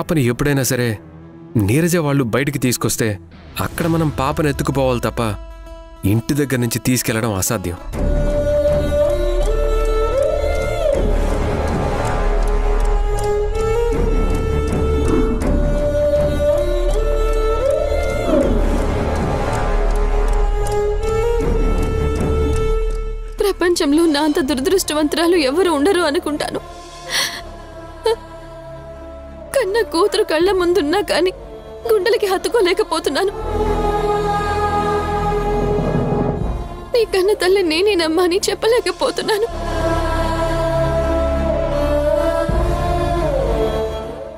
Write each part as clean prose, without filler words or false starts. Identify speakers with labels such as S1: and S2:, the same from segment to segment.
S1: పాపని ఎప్పుడైనా సరే నీరజ వాళ్ళు బయటికి తీసుకొస్తే అక్కడ మనం పాపను ఎత్తుకుపోవాలి తప్ప ఇంటి దగ్గర నుంచి తీసుకెళ్లడం అసాధ్యం.
S2: ప్రపంచంలో నా అంత దురదృష్టవంతురాలు ఎవరు ఉండరు అనుకుంటాను. కన్న కూతురు కళ్ళ ముందున్నా కానీ గుండెలకి హత్తుకోలేకపోతున్నాను. నీ కన్న తల్లి నేనేనమ్మా అని చెప్పలేకపోతున్నాను.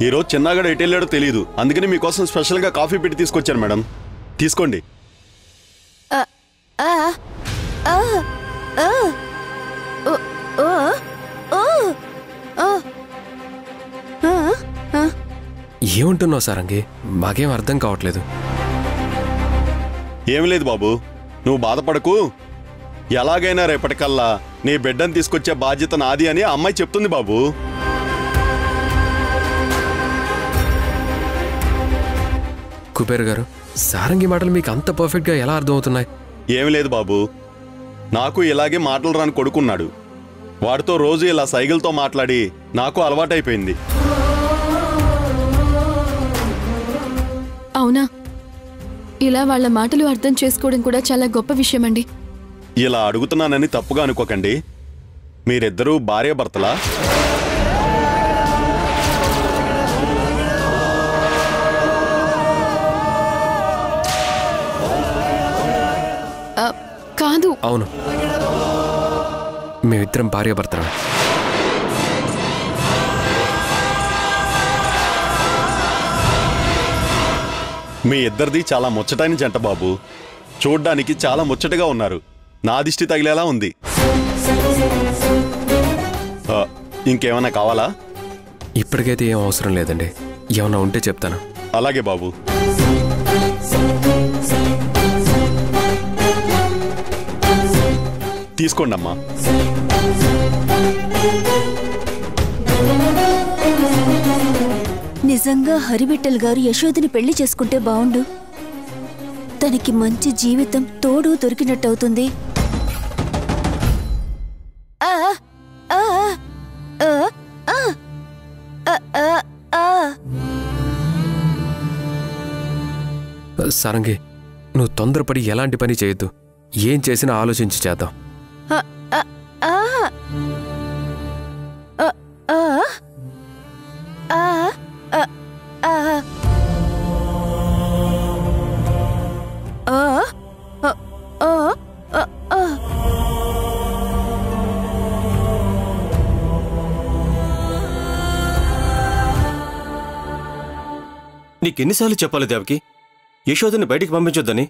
S3: ఈరోజు చిన్నగాడు ఎటు వెళ్ళాడో తెలియదు, అందుకని మీకోసం స్పెషల్గా కాఫీ పెట్టి తీసుకొచ్చాను మేడం, తీసుకోండి.
S1: ఏముంటున్నావు సారంగి? మాకేం అర్థం కావట్లేదు.
S3: ఏమి లేదు బాబు, నువ్వు బాధపడకు. ఎలాగైనా రేపటికల్లా నీ బిడ్డను తీసుకొచ్చే బాధ్యత నాది అని అమ్మాయి చెప్తుంది బాబు.
S1: కుబేర్ గారు, సారంగి మాటలు మీకు అంత పర్ఫెక్ట్గా ఎలా అర్థమవుతున్నాయి?
S3: ఏమి లేదు బాబు, నాకు ఇలాగే మాటలు రాని కొడుకున్నాడు. వాడితో రోజు ఇలా సైకిల్తో మాట్లాడి నాకు అలవాటైపోయింది.
S2: అవునా? ఇలా వాళ్ళ మాటలు అర్థం చేసుకోవడం కూడా చాలా గొప్ప విషయం అండి.
S3: ఇలా అడుగుతున్నానని తప్పుగా అనుకోకండి. మీరిద్దరూ భార్యాభర్తలా?
S2: కాదు.
S1: అవును, మేమిద్దరం భార్యాభర్తలమే.
S3: మీ ఇద్దరిది చాలా ముచ్చటైన జంట బాబు. చూడ్డానికి చాలా ముచ్చటగా ఉన్నారు. నా దిష్టి తగిలేలా ఉంది. ఇంకేమైనా కావాలా?
S1: ఇప్పటికైతే ఏం అవసరం లేదండి. ఏమన్నా ఉంటే చెప్తాను.
S3: అలాగే బాబు. తీసుకోండి అమ్మా.
S4: నిజంగా హరివిఠల్ గారు యశోదని పెళ్లి చేసుకుంటే బావుండు. తనకి మంచి జీవితం తోడు దొరికినట్టవుతుంది.
S1: సారంగి, నువ్వు తొందరపడి ఎలాంటి పని చేయొద్దు. ఏం చేసినా ఆలోచించి చేద్దాం.
S5: నీకెన్నిసార్లు చెప్పాలి దేవకి, యశోదని బయటికి పంపించొద్దని?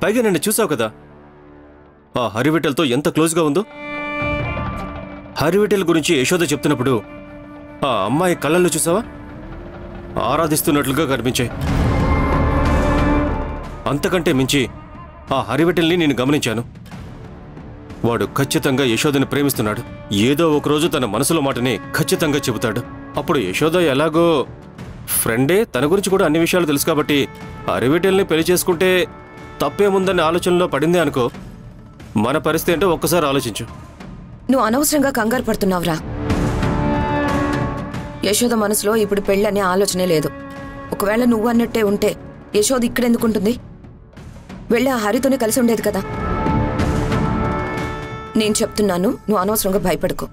S5: పైగా నన్ను చూసావు కదా, ఆ హరివిఠల్తో ఎంత క్లోజ్గా ఉందో. హరివిఠల్ గురించి యశోద చెప్తున్నప్పుడు ఆ అమ్మాయి కళ్ళల్లో చూసావా? ఆరాధిస్తున్నట్లుగా కనిపించాయి. అంతకంటే మించి ఆ హరివిఠల్ని నేను గమనించాను. వాడు ఖచ్చితంగా యశోదని ప్రేమిస్తున్నాడు. ఏదో ఒకరోజు తన మనసులో మాటని ఖచ్చితంగా చెబుతాడు. అప్పుడు యశోద ఎలాగో ఫ్రెండే, తన గురించి కూడా అన్ని విషయాలు తెలుసు కాబట్టి హరివిఠల్ని పెళ్లి చేసుకుంటే తప్పేముందన్న ఆలోచనలో పడిందే అనుకో. మన పరిస్థితి ఏంటో ఒక్కసారి ఆలోచించు.
S6: నువ్వు అనవసరంగా కంగారు పడుతున్నావురా. యశోద మనసులో ఇప్పుడు పెళ్ళనే ఆలోచనే లేదు. ఒకవేళ నువ్వు అన్నట్టే ఉంటే యశోద ఇక్కడెందుకుంటుంది? వెళ్ళి ఆ హరితోనే కలిసి ఉండేది కదా. నేను చెప్తున్నాను, నువ్వు అనవసరంగా భయపడుకో.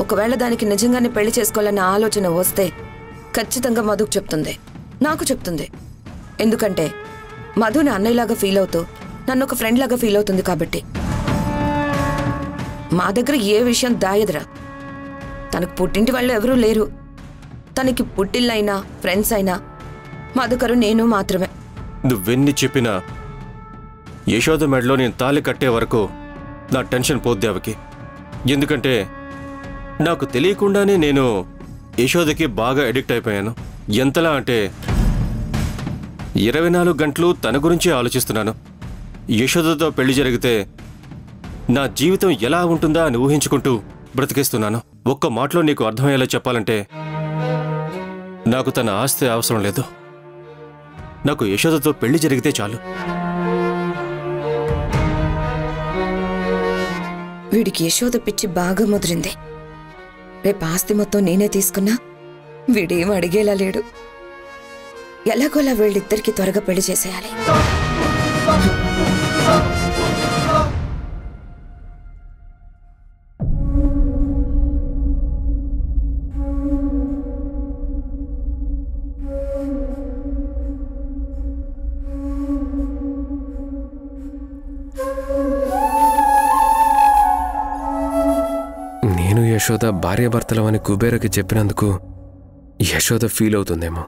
S6: ఒకవేళ దానికి నిజంగానే పెళ్లి చేసుకోవాలన్న ఆలోచన వస్తే ఖచ్చితంగా మధుకు చెప్తుంది, నాకు చెప్తుంది. ఎందుకంటే మధుని అన్నయ్యలాగా ఫీల్ అవుతూ నన్ను ఒక ఫ్రెండ్ లాగా ఫీల్ అవుతుంది కాబట్టి. మా దగ్గర ఏ విషయం దాయదురా. తనకు పుట్టింటి వాళ్ళు ఎవరూ లేరు. తనకి పుట్టిల్లైనా ఫ్రెండ్స్ అయినా మధుకరు నేను మాత్రమే.
S5: నువ్వెన్ని చెప్పినా యశోద మెడలో నేను తాళి కట్టే వరకు నా టెన్షన్ పోద్దేవకి. ఎందుకంటే నాకు తెలియకుండానే నేను యశోదకి బాగా అడిక్ట్ అయిపోయాను. ఎంతలా అంటే 24 గంటలు తన గురించే ఆలోచిస్తున్నాను. యశోదతో పెళ్లి జరిగితే నా జీవితం ఎలా ఉంటుందా అని ఊహించుకుంటూ బ్రతికేస్తున్నాను. ఒక్క మాటలో నీకు అర్థమయ్యేలా చెప్పాలంటే నాకు తన ఆస్తి అవసరం లేదు. నాకు యశోదతో పెళ్లి జరిగితే చాలు.
S6: వీడికి యశోద పిచ్చి బాగా ముదిరింది. రేపు ఆస్తి మొత్తం నేనే తీసుకున్నా వీడేం అడిగేలా లేడు. ఎలాగోలా వీళ్ళిద్దరికి త్వరగా పెళ్లి చేసేయాలి.
S1: నేను యశోద భార్యాభర్తలమని కుబేరకి చెప్పినందుకు యశోద ఫీల్ అవుతుందేమో.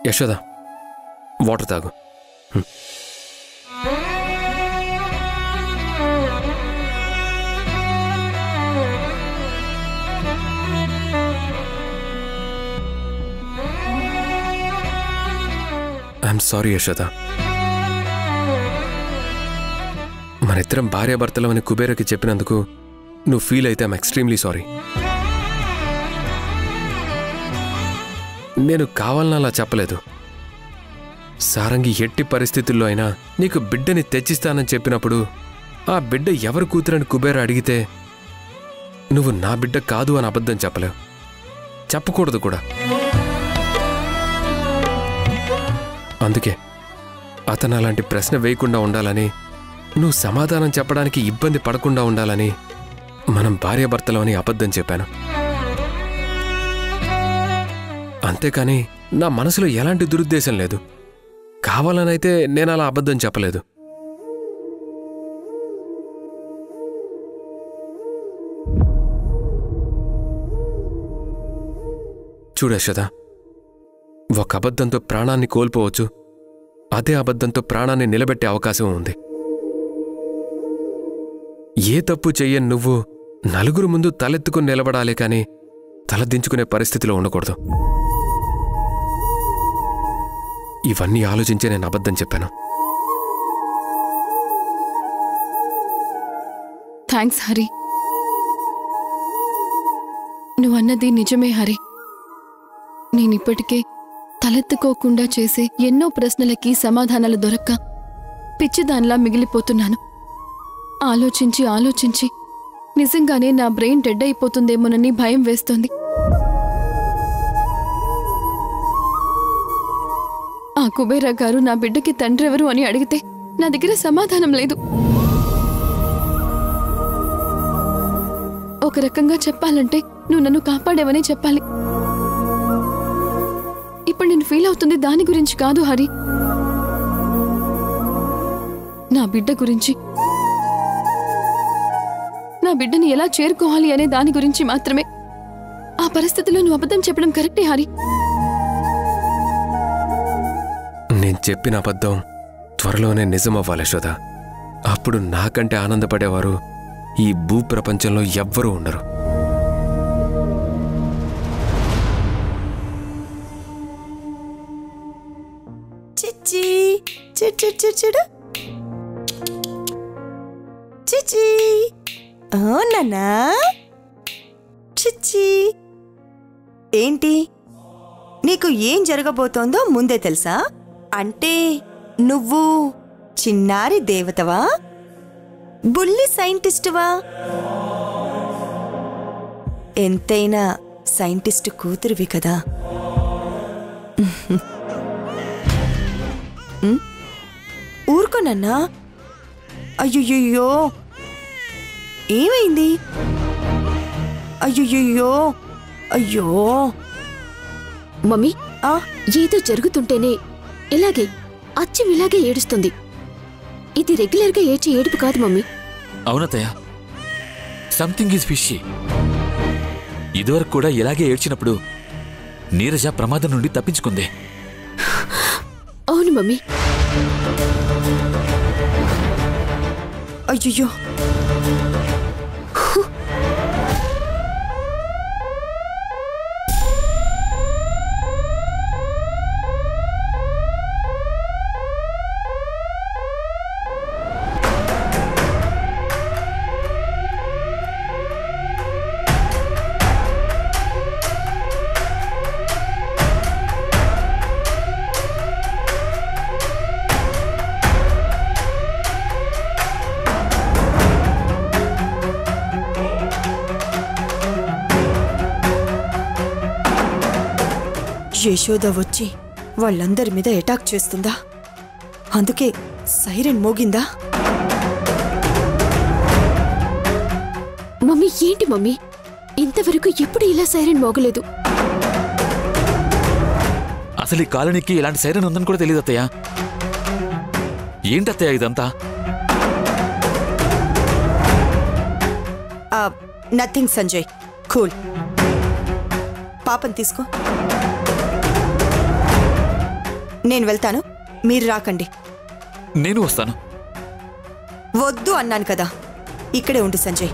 S1: యశోద, వాటర్ తాగు. I'm sorry Yashoda. మనిద్దరం భార్యాభర్తలమని కుబేరకి చెప్పినందుకు నువ్వు ఫీల్ అయితే ఐఎమ్ ఎక్స్ట్రీమ్లీ సారీ. నేను కావాలని అలా చెప్పలేదు. సారంగి ఎట్టి పరిస్థితుల్లో అయినా నీకు బిడ్డని తెచ్చిస్తానని చెప్పినప్పుడు ఆ బిడ్డ ఎవరు కూతురని కుబేర అడిగితే నువ్వు నా బిడ్డ కాదు అని అబద్ధం చెప్పలేవు, చెప్పకూడదు కూడా. అందుకే అతను అలాంటి ప్రశ్న వేయకుండా ఉండాలని, నువ్వు సమాధానం చెప్పడానికి ఇబ్బంది పడకుండా ఉండాలని మనం భార్యాభర్తలమని అబద్ధం చెప్పాను. అంతేకాని నా మనసులో ఎలాంటి దురుద్దేశం లేదు. కావాలనైతే నేను అలా అబద్ధం చెప్పలేదు. చూడు యశోద, ఒక అబద్ధంతో ప్రాణాన్ని కోల్పోవచ్చు, అదే అబద్ధంతో ప్రాణాన్ని నిలబెట్టే అవకాశం ఉంది. ఏ తప్పు చెయ్యని నువ్వు నలుగురు ముందు తలెత్తుకుని నిలబడాలి కానీ తలదించుకునే పరిస్థితిలో ఉండకూడదు. ఇవన్నీ ఆలోచించే నేను అబద్ధం చెప్పాను.
S2: థ్యాంక్స్ హరి. నువ్వన్నది నిజమే హరి. నేనిప్పటికే తలెత్తుకోకుండా చేసే ఎన్నో ప్రశ్నలకి సమాధానాలు దొరక్క పిచ్చిదానిలా మిగిలిపోతున్నాను. ఆలోచించి ఆలోచించి నిజంగానే నా బ్రెయిన్ డెడ్ అయిపోతుందేమోనని భయం వేస్తోంది. ఆ కుబేరా గారు నా బిడ్డకి తండ్రెవరు అని అడిగితే నా దగ్గర సమాధానం లేదు. ఒక రకంగా చెప్పాలంటే నువ్వు నన్ను కాపాడేవని చెప్పాలి. ఇప్పుడు నేను ఫీల్ అవుతుంది దాని గురించి కాదు హరి, నా బిడ్డ గురించి. నా బిడ్డని ఎలా చేరుకోవాలి అనే దాని గురించి మాత్రమే. ఆ పరిస్థితిలో నువ్వు అబద్ధం చెప్పడం కరెక్టే హరి.
S1: నేను చెప్పిన అబద్ధం త్వరలోనే నిజమవ్వాలి యశోద. అప్పుడు నాకంటే ఆనందపడేవారు ఈ భూప్రపంచంలో ఎవ్వరూ ఉండరు.
S7: చిచ్చి చెడు చిచ్చి నాన్నా చిచ్చి. ఏంటి, నీకు ఏం జరగబోతోందో ముందే తెలుసా? అంటే నువ్వు చిన్నారి దేవతవా, బుల్లి సైంటిస్టువా? ఎంతైనా సైంటిస్టు కూతురువి కదా. ఊరుకోనన్నా. అయ్యో, ఏమైంది? అయ్యో, అయ్యో.
S4: మమ్మీ, ఏదో జరుగుతుంటేనే ఇలాగే అచ్చం ఇలాగే ఏడుస్తుంది. ఇది రెగ్యులర్గా ఏడ్చే ఏడుపు కాదు మమ్మీ.
S8: అవునతయ్య, సంథింగ్ ఈజ్ ఫిషీ. ఇదివరకు కూడా ఇలాగే ఏడ్చినప్పుడు నీరజ ప్రమాదం నుండి తప్పించుకుంది.
S4: అవును మమ్మీ.
S7: అయ్యో, యశోద వచ్చి వాళ్ళందరి మీద అటాక్ చేస్తుందా? అందుకే సైరన్ మోగిందా?
S2: మమ్మీ ఏంటి మమ్మీ, ఇంతవరకు ఎప్పుడు ఇలా సైరన్ మోగలేదు.
S8: అసలు ఈ కాలనీకి ఇలాంటి సైరన్ ఉందని కూడా తెలియదు అత్తయ్య. ఏంటత్తయ్య ఇదంతా?
S7: Nothing Sanjay, cool. పాపని తీసుకో. నేను వెళ్తాను, మీరు రాకండి.
S8: నేను వస్తాను.
S7: వద్దు అన్నాను కదా. ఇక్కడే ఉండు సంజయ్.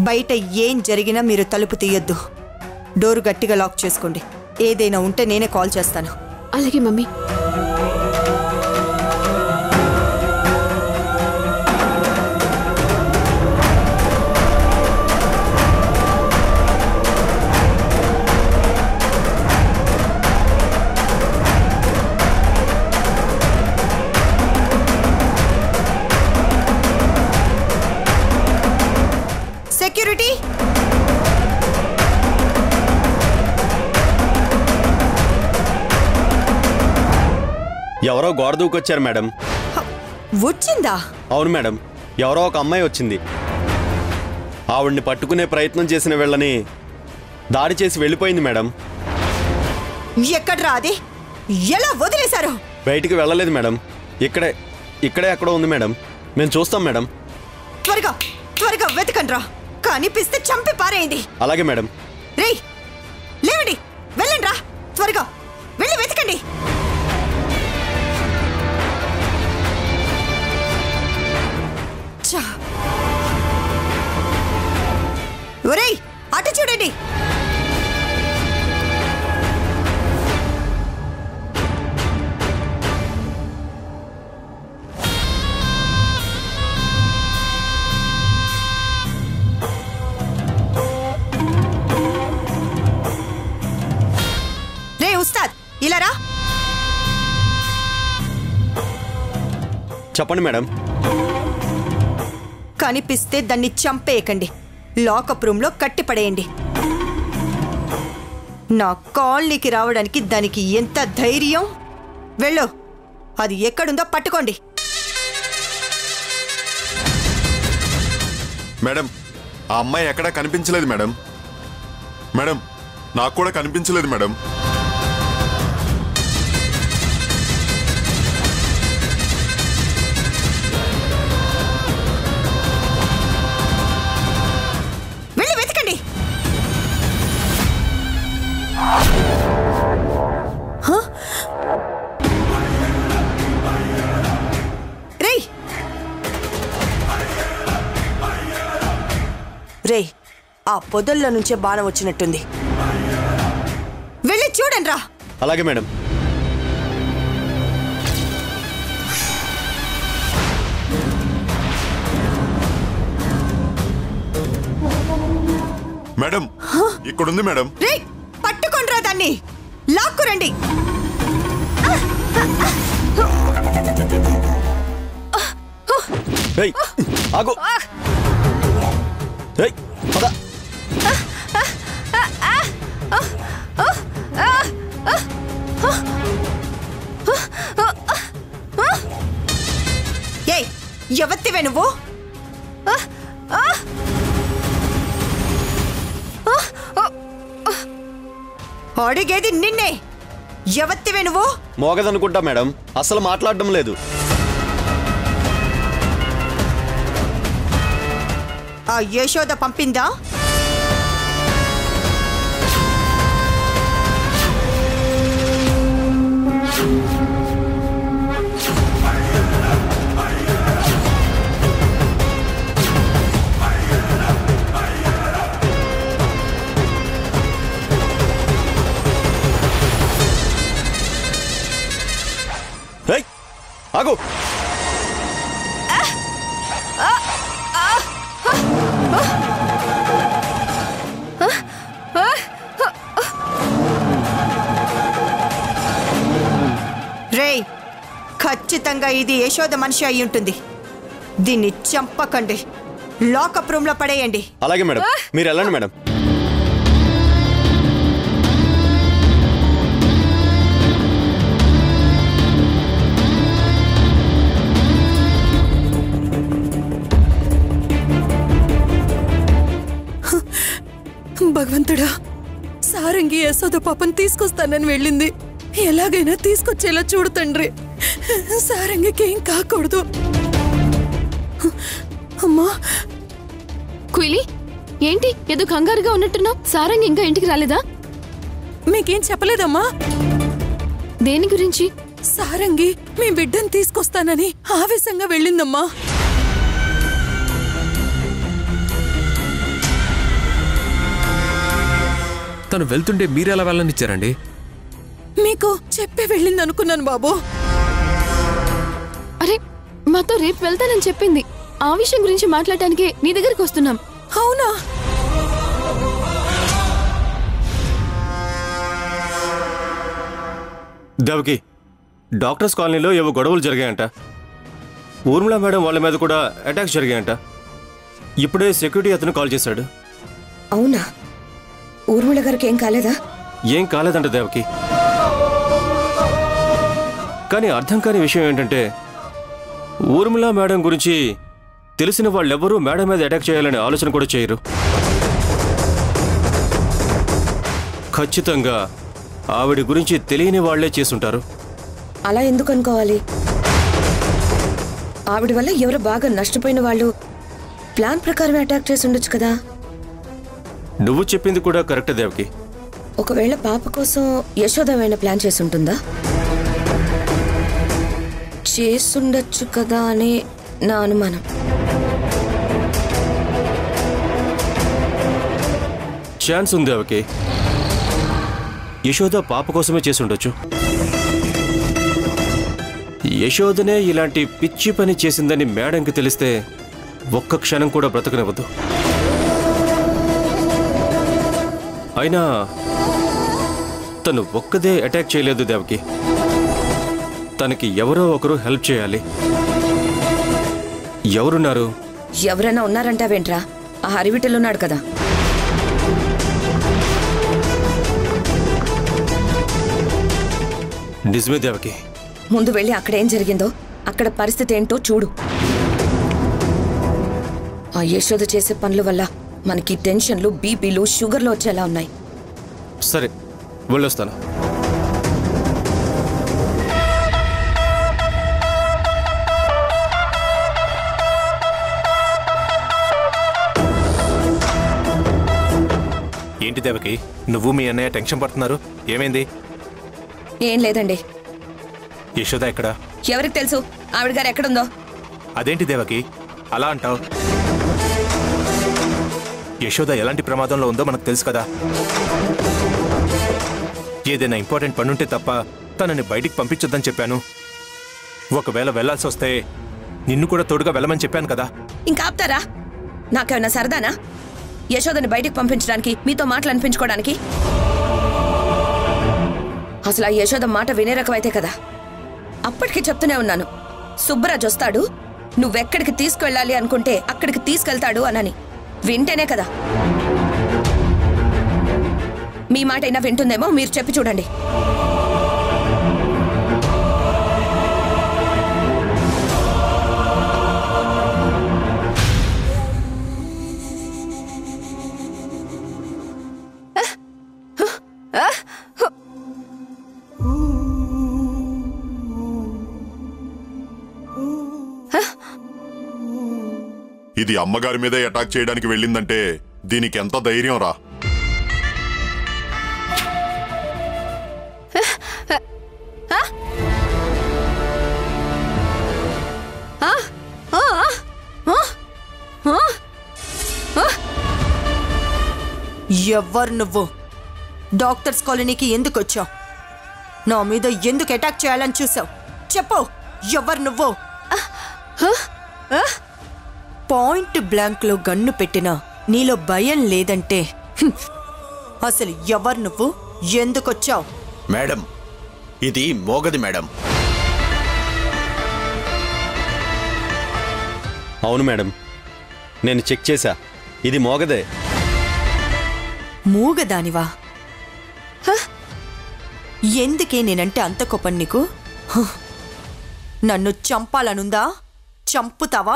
S7: బయట ఏం జరిగినా మీరు తలుపు తీయొద్దు. డోరు గట్టిగా లాక్ చేసుకోండి. ఏదైనా ఉంటే నేనే కాల్ చేస్తాను.
S2: అలాగే మమ్మీ.
S7: సెక్యూరిటీ,
S3: ఎవరో గోడ దూకొచ్చారు మేడం.
S7: వచ్చిందా?
S3: అవును మేడం, ఎవరో ఒక అమ్మాయి వచ్చింది. ఆవిడ్ని పట్టుకునే ప్రయత్నం చేసిన వీళ్ళని దాడి చేసి వెళ్ళిపోయింది మేడం.
S7: ఎక్కడ్రా అది? ఎలా వదిలేశారు?
S3: బయటికి వెళ్ళలేదు మేడం. ఇక్కడే ఎక్కడో ఉంది మేడం. మేము చూస్తాం మేడం.
S7: త్వరగా త్వరగా వెతకండ్రా. కనిపిస్తే చంపి పారేయండి.
S3: అలాగే మేడం.
S7: రేయ్ లేవండి, వెళ్ళండి రా. త్వరగా వెళ్ళి వెతకండి. ఒరేయ్ అటు చూడండి. రే ఉస్తాద్, ఇలా రా.
S3: చెప్పండి మేడం.
S7: కనిపిస్తే దాన్ని చంపేయకండి. లాకప్ రూమ్ లో కట్టిపడేయండి. నా కాలనీకి రావడానికి దానికి ఎంత ధైర్యం! వెళ్ళు, అది ఎక్కడుందో పట్టుకోండి.
S9: మేడం, ఆ అమ్మాయి ఎక్కడా కనిపించలేదు మేడం. మేడం, నాకు కూడా కనిపించలేదు మేడం.
S7: వెళ్ళి వెతకండి. రేయ్ రేయ్, ఆ పొదల్లో నుంచే బాణం వచ్చినట్టుంది. వెళ్ళి చూడండి రా.
S3: అలాగే మేడం.
S9: మేడం, ఇక్కడుంది మేడం.
S7: రేయ్ పట్టుకోండిరా దాన్ని. లాక్కురండి.
S3: ఏయ్ ఆగు. ఏయ్ పద.
S7: ఏయ్ ఎవత్తివే నువ్వు? అడిగేది నిన్నే. ఎవత్తివే నువ్వు?
S3: మోగదనుకుంటా మేడం, అసలు మాట్లాడడం లేదు.
S7: ఆ యశోద పంపిందా?
S3: ఏయ్ ఆగు.
S7: రేయ్ ఖచ్చితంగా ఇది యశోద మనిషి అయి ఉంటుంది. దీన్ని చంపకండి. లాకప్ రూమ్ లో పడేయండి.
S3: అలాగే మేడం, మీరు వెళ్ళండి మేడం.
S10: సారంగి యశోద పాపం తీసుకొస్తానని వెళ్ళింది. ఎలాగైనా తీసుకొచ్చేలా చూడు తండ్రి. సారంగికి ఏం కాకూడదు. అమ్మా
S2: కుయిలి, ఏంటి ఏదో కంగారుగా ఉన్నట్టున్నావు? సారంగి ఇంకా ఇంటికి రాలేదా?
S10: మీకేం చెప్పలేదమ్మా?
S2: దేని గురించి?
S10: సారంగి మీ బిడ్డను తీసుకొస్తానని ఆవేశంగా వెళ్ళిందమ్మా.
S1: తను వెళ్తుంటే మీరెలా వెళ్ళనిచ్చారండి?
S10: మీకు చెప్పే వెళ్ళింది అనుకున్నాను బాబు.
S2: అరే, మాతో రేపు వెళ్తానని చెప్పింది. ఆ విషయం గురించి మాట్లాడటానికి నీ దగ్గరికి వస్తున్నాం.
S10: అవునా?
S5: దేవకి, డాక్టర్స్ కాలనీలో ఏవో గొడవలు జరిగాయంట. ఊర్మిళ మేడం వాళ్ళ మీద కూడా అటాక్స్ జరిగాయంట. ఇప్పుడే సెక్యూరిటీ అతను కాల్ చేశాడు.
S6: అవునా? ఊర్మిళ గారికి ఏం కాలేదా?
S5: ఏం కాలేదంట దేవకి. కానీ అర్థం కాని విషయం ఏంటంటే, ఊర్మిళ మేడం గురించి తెలిసిన వాళ్ళెవ్వరూ మేడం మీద అటాక్ చేయాలనే ఆలోచన కూడా చేయరు. ఖచ్చితంగా ఆవిడ గురించి తెలియని వాళ్లే చేసుంటారు.
S6: అలా ఎందుకు అనుకోవాలి? ఆవిడ వల్ల ఎవరు బాగా నష్టపోయిన వాళ్ళు ప్లాన్ ప్రకారం అటాక్ చేసి ఉండొచ్చు కదా.
S5: నువ్వు చెప్పింది కూడా కరెక్ట్ దేవకి.
S6: ఒకవేళ పాప కోసం యశోదమైన ప్లాన్ చేసి ఉంటుందా? చేసుండొచ్చు కదా అని నా అనుమానం.
S5: ఛాన్స్ ఉంది దేవకి. యశోద పాప కోసమే చేసి ఉండొచ్చు. యశోదనే ఇలాంటి పిచ్చి పని చేసిందని మేడంకి తెలిస్తే ఒక్క క్షణం కూడా బ్రతకనివ్వదు. అయినా తను ఒక్కదే అటాక్ చేయలేదు దేవకి. తనకి ఎవరో ఒకరు హెల్ప్ చేయాలి. ఎవరున్నారు?
S6: ఎవరైనా ఉన్నారంటావేంట్రా? ఆ హరివిటలున్నాడు కదా.
S5: నిజమే దేవకి.
S6: ముందు వెళ్ళి అక్కడేం జరిగిందో, అక్కడ పరిస్థితి ఏంటో చూడు. ఆ యశోద చేసే పనుల వల్ల మనకి టెన్షన్లు, బీపీలు, షుగర్లు వచ్చేలా ఉన్నాయి.
S5: సరే, వెళ్ళొస్తాను.
S11: ఏంటి దేవకి, నువ్వు మీ అన్నయ్య టెన్షన్ పడుతున్నారు? ఏమైంది?
S6: ఏం లేదండి.
S11: యశోద ఎక్కడా?
S6: ఎవరికి తెలుసు ఆవిడ గారు ఎక్కడుందో?
S11: అదేంటి దేవకి అలా అంటావు? యశోద ఎలాంటి ప్రమాదంలో ఉందో మనకు తెలుసు కదా. ఏదైనా ఇంపార్టెంట్ పనుంటే తప్ప తనని బయటికి పంపించొద్దని చెప్పాను. ఒకవేళ వెళ్లాల్సి వస్తే నిన్ను కూడా తోడుగా వెళ్ళమని చెప్పాను కదా.
S6: ఇంకా ఆపుతారా? నాకేమైనా సరదానా యశోదని బయటికి పంపించడానికి, మీతో మాటలు అనిపించుకోవడానికి? అసలు ఆ యశోద మాట వినే రకమైతే కదా. అప్పటికి చెప్తూనే ఉన్నాను, సుబ్బరాజ్ వస్తాడు, నువ్వెక్కడికి తీసుకువెళ్ళాలి అనుకుంటే అక్కడికి తీసుకెళ్తాడు అనని. వింటేనే కదా. మీ మాట అయినా వింటుందేమో మీరు చెప్పి చూడండి.
S9: ఇది అమ్మగారి మీదే అటాక్ చేయడానికి వెళ్ళిందంటే దీనికి ఎంత ధైర్యం రా.
S7: ఎవ్వరు నువ్వు? డాక్టర్స్ కాలనీకి ఎందుకు వచ్చావు? నా మీద ఎందుకు అటాక్ చేయాలని చూసావు? చెప్పు, ఎవరు నువ్వు? పాయింట్ బ్లాంక్ లో గన్ను పెట్టినా నీలో భయం లేదంటే అసలు ఎవరు నువ్వు? ఎందుకొచ్చావు?
S12: మేడం, ఇది మోగది మేడం.
S3: అవును మేడం, నేను చెక్ చేశా, ఇది మోగదే.
S7: మూగదానివా? ఎందుకే నేనంటే అంత కోపం నీకు? నన్ను చంపాలనుందా? చంపుతావా?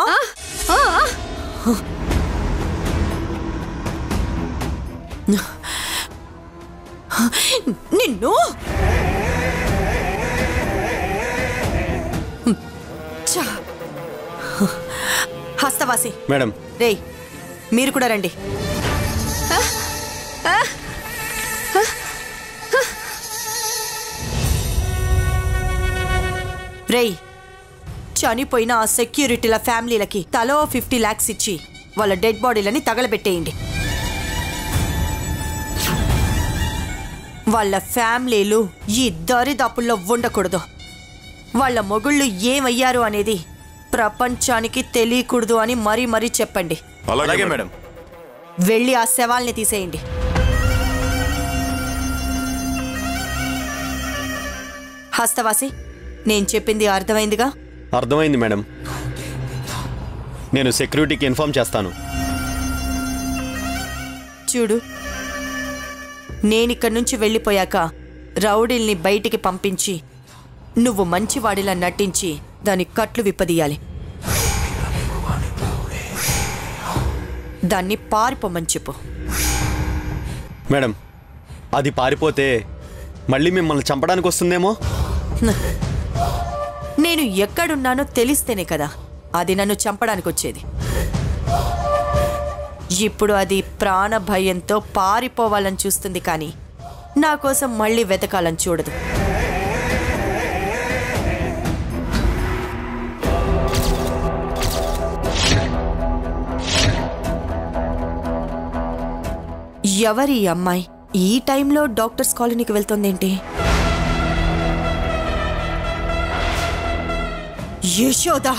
S7: నిన్ను ఛ! హస్తవాసి
S3: మేడం
S7: రేయ్ మీరు కూడా రండి. రేయ్ చనిపోయిన ఆ సెక్యూరిటీల ఫ్యామిలీలకి తలో 50 lakhs ఇచ్చి వాళ్ళ డెడ్ బాడీలని తగలబెట్టేయండి. వాళ్ళ ఫ్యామిలీలు ఈ దరిదాపుల్లో ఉండకూడదు. వాళ్ళ మొగుళ్ళు ఏమయ్యారు అనేది ప్రపంచానికి తెలియకూడదు అని మరీ మరీ చెప్పండి.
S9: అలాగే మేడం.
S7: వెళ్ళి ఆ శవాల్ని తీసేయండి. హస్తవాసి నేను చెప్పింది అర్థమైందిగా?
S3: అర్థమైంది మేడం. నేను సెక్యూరిటీకి ఇన్ఫార్మ్ చేస్తాను.
S7: చూడు, నేనిక్కడి నుంచి వెళ్ళిపోయాక రౌడీల్ని బయటికి పంపించి నువ్వు మంచివాడిలా నటించి దాని కట్లు విప్పదీయాలి. దాన్ని పారిపోమని చెప్పు.
S3: మేడం అది పారిపోతే మళ్ళీ మిమ్మల్ని చంపడానికి వస్తుందేమో.
S7: నేను ఎక్కడున్నానో తెలిస్తేనే కదా అది నన్ను చంపడానికి వచ్చేది. ఇప్పుడు అది ప్రాణ భయంతో పారిపోవాలని చూస్తుంది, కానీ నా కోసం మళ్ళీ వెతకాలని చూడదు. ఎవరి అమ్మాయి ఈ టైంలో డాక్టర్స్ కాలనీకి వెళ్తోందేంటి? యశోదా!